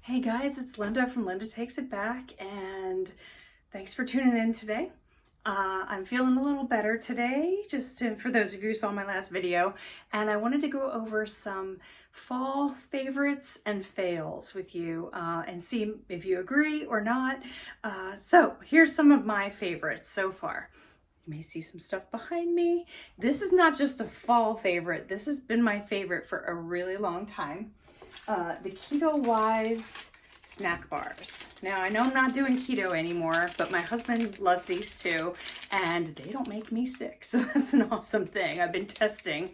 Hey guys, it's Linda from Linda Takes It Back, and thanks for tuning in today. I'm feeling a little better today, for those of you who saw my last video, and I wanted to go over some fall favorites and fails with you and see if you agree or not. So here's some of my favorites so far. You may see some stuff behind me. This is not just a fall favorite. This has been my favorite for a really long time. The Ketowise snack bars. Now, I know I'm not doing keto anymore, but my husband loves these too, and they don't make me sick, so that's an awesome thing. I've been testing.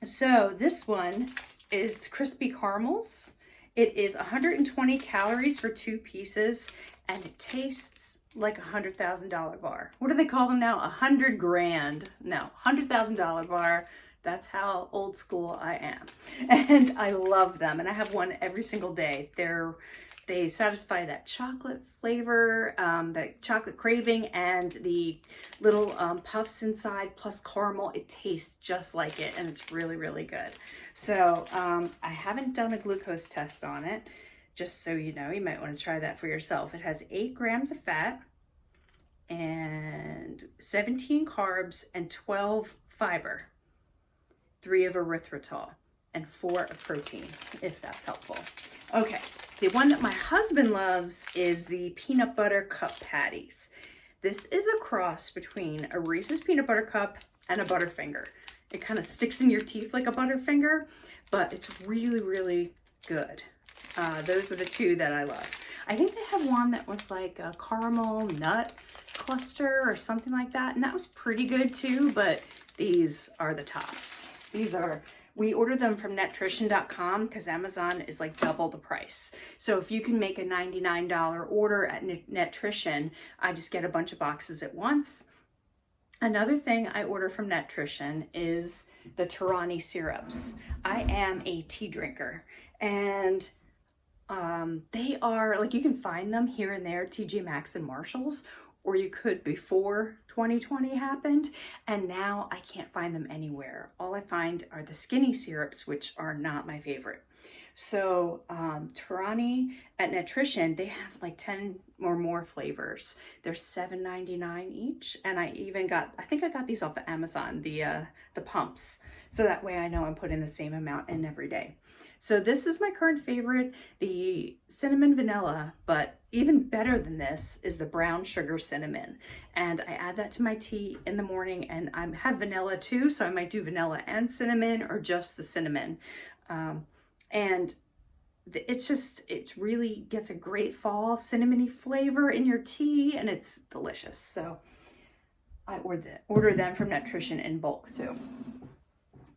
So this one is crispy caramels. It is 120 calories for 2 pieces, and it tastes like a $100,000 bar. What do they call them now? 100 grand. No, $100,000 bar. That's how old school I am. And I love them. And I have one every single day. They satisfy that chocolate flavor, that chocolate craving, and the little puffs inside plus caramel. It tastes just like it, and it's really, really good. So I haven't done a glucose test on it. Just so you know, you might want to try that for yourself. It has 8 grams of fat and 17 carbs and 12 fiber. 3 of erythritol, and 4 of protein, if that's helpful. Okay, the one that my husband loves is the peanut butter cup patties. This is a cross between a Reese's peanut butter cup and a Butterfinger. It kind of sticks in your teeth like a Butterfinger, but it's really, really good. Those are the 2 that I love. I think they have one that was like a caramel nut cluster or something like that, and that was pretty good too, but these are the tops. We order them from netrition.com because Amazon is like double the price. So if you can make a $99 order at Netrition, I just get a bunch of boxes at once. Another thing I order from Netrition is the Tarani Syrups. I am a tea drinker, and they are, like, you can find them here and there, TJ Maxx and Marshalls, or you could before 2020 happened, and now I can't find them anywhere. All I find are the skinny syrups, which are not my favorite. So Tarani at Netrition, they have like 10 or more flavors. They're $7.99 each, and I think I got these off of Amazon, the pumps, so that way I know I'm putting the same amount in every day. So this is my current favorite, the cinnamon vanilla, but even better than this is the brown sugar cinnamon. And I add that to my tea in the morning, and I have vanilla too, so I might do vanilla and cinnamon or just the cinnamon. And it really gets a great fall cinnamony flavor in your tea, and it's delicious. So I order them from Netrition in bulk too.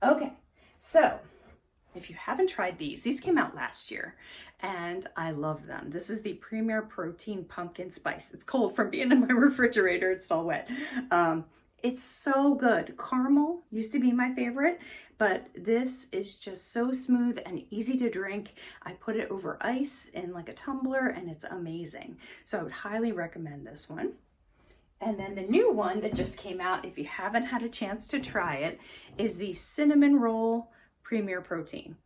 Okay, so if you haven't tried these came out last year, and I love them. This is the Premier Protein Pumpkin Spice. It's cold from being in my refrigerator. It's all wet. It's so good. Caramel used to be my favorite, but this is just so smooth and easy to drink. I put it over ice in like a tumbler, and it's amazing. So I would highly recommend this one. And then the new one that just came out, if you haven't had a chance to try it, is the Cinnamon Roll Premier Protein.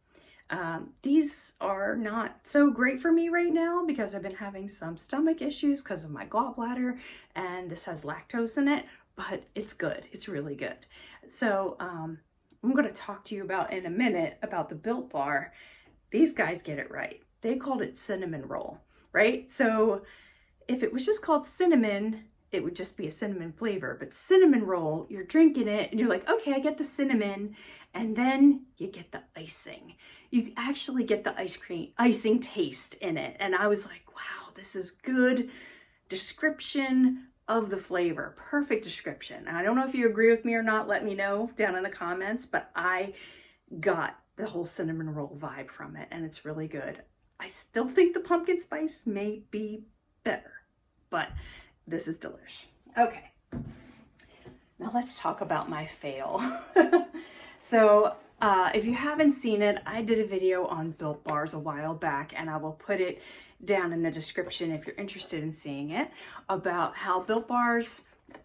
These are not so great for me right now because I've been having some stomach issues because of my gallbladder, and this has lactose in it, but it's good. It's really good. So I'm going to talk to you in a minute about the Built Bar. These guys get it right. They called it cinnamon roll, right? So if it was just called cinnamon, it would just be a cinnamon flavor. But cinnamon roll, you're drinking it and you're like, okay, I get the cinnamon, and then you get the icing. You actually get the icing taste in it. And I was like, wow, this is good description of the flavor. Perfect description. And I don't know if you agree with me or not. Let me know down in the comments, but I got the whole cinnamon roll vibe from it, and it's really good. I still think the pumpkin spice may be better, but this is delish. Okay, now let's talk about my fail. So if you haven't seen it, I did a video on Built Bars a while back, and I will put it down in the description if you're interested in seeing it, about how Built Bars,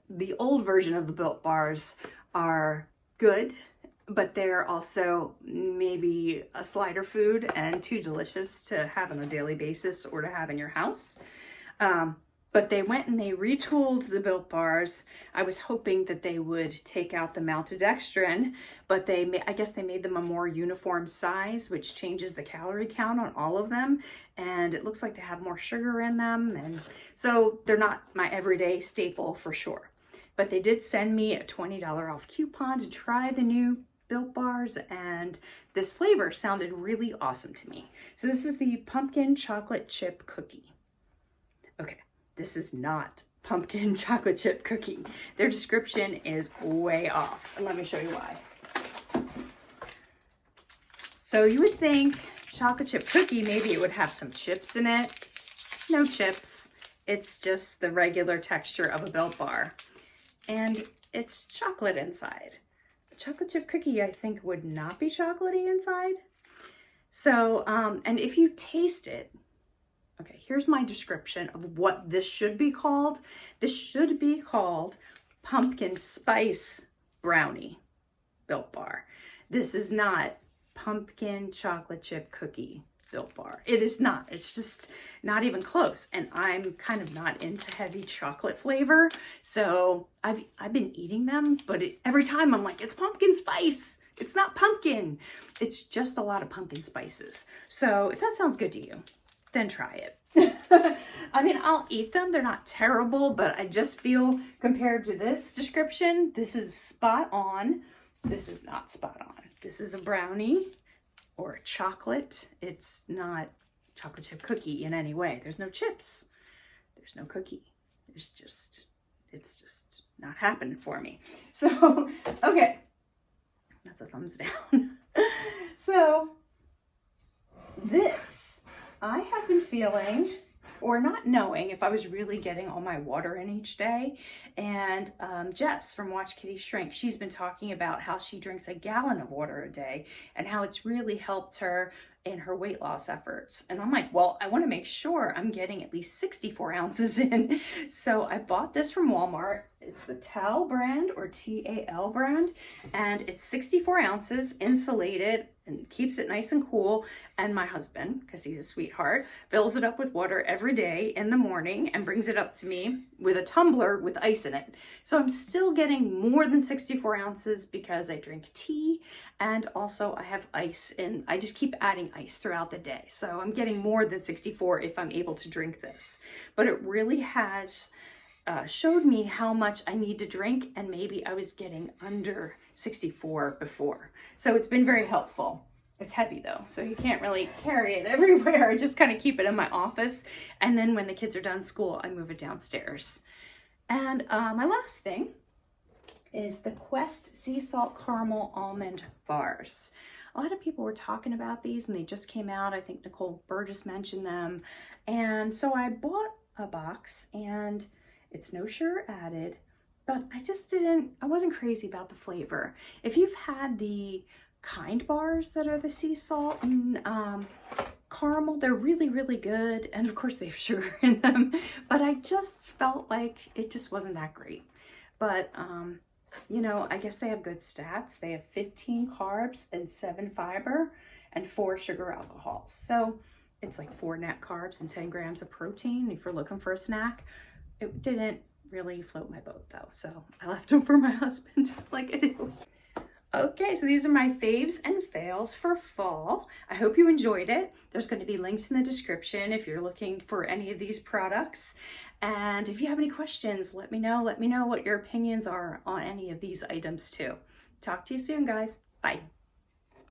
the old version of the Built Bars, are good, but they're also maybe a slider food and too delicious to have on a daily basis or to have in your house. But they went and they retooled the Built Bars. I was hoping that they would take out the maltodextrin, but I guess they made them a more uniform size, which changes the calorie count on all of them. And it looks like they have more sugar in them. And so they're not my everyday staple for sure. But they did send me a $20 off coupon to try the new Built Bars, and this flavor sounded really awesome to me. So this is the pumpkin chocolate chip cookie. Okay. This is not pumpkin chocolate chip cookie. Their description is way off. And let me show you why. So you would think chocolate chip cookie, maybe it would have some chips in it. No chips. It's just the regular texture of a Built Bar. And it's chocolate inside. A chocolate chip cookie, I think, would not be chocolatey inside. So, and if you taste it, okay, here's my description of what this should be called. This should be called pumpkin spice brownie Built Bar. This is not pumpkin chocolate chip cookie Built Bar. It is not. It's just not even close. And I'm kind of not into heavy chocolate flavor. So I've been eating them, but every time I'm like, it's pumpkin spice. It's not pumpkin. It's just a lot of pumpkin spices. So if that sounds good to you, then try it. I mean, I'll eat them. They're not terrible, but I just feel compared to this description, this is spot on. This is not spot on. This is a brownie or a chocolate. It's not chocolate chip cookie in any way. There's no chips. There's no cookie. It's just not happening for me. So, okay. That's a thumbs down. So, this, I have been feeling, or not knowing if I was really getting all my water in each day. And Jess from Watch Kitty Shrink, she's been talking about how she drinks a gallon of water a day and how it's really helped her in her weight loss efforts. And I'm like, well, I want to make sure I'm getting at least 64 ounces in. So I bought this from Walmart. It's the TAL brand, or TAL brand, and it's 64 ounces, insulated, and keeps it nice and cool. And my husband, because he's a sweetheart, fills it up with water every day in the morning and brings it up to me with a tumbler with ice in it. So I'm still getting more than 64 ounces because I drink tea, and also I have ice, and I just keep adding ice throughout the day. So I'm getting more than 64 if I'm able to drink this. But it really has showed me how much I need to drink, and maybe I was getting under 64 before. So it's been very helpful. It's heavy though, so you can't really carry it everywhere. I just kind of keep it in my office, and then when the kids are done school, I move it downstairs. And my last thing is the Quest Sea Salt Caramel Almond Bars. A lot of people were talking about these, and they just came out. I think Nicole Burgess mentioned them. And so I bought a box, and it's no sugar added, but I wasn't crazy about the flavor. If you've had the Kind bars that are the sea salt and caramel, they're really, really good. And of course they have sugar in them, but I just felt like it just wasn't that great. But, you know, I guess they have good stats. They have 15 carbs and 7 fiber and 4 sugar alcohols. So it's like 4 net carbs and 10 grams of protein if you're looking for a snack. It didn't really float my boat though, so I left them for my husband like I do. Okay, so these are my faves and fails for fall. I hope you enjoyed it. There's going to be links in the description if you're looking for any of these products. And if you have any questions, let me know. Let me know what your opinions are on any of these items too. Talk to you soon, guys. Bye.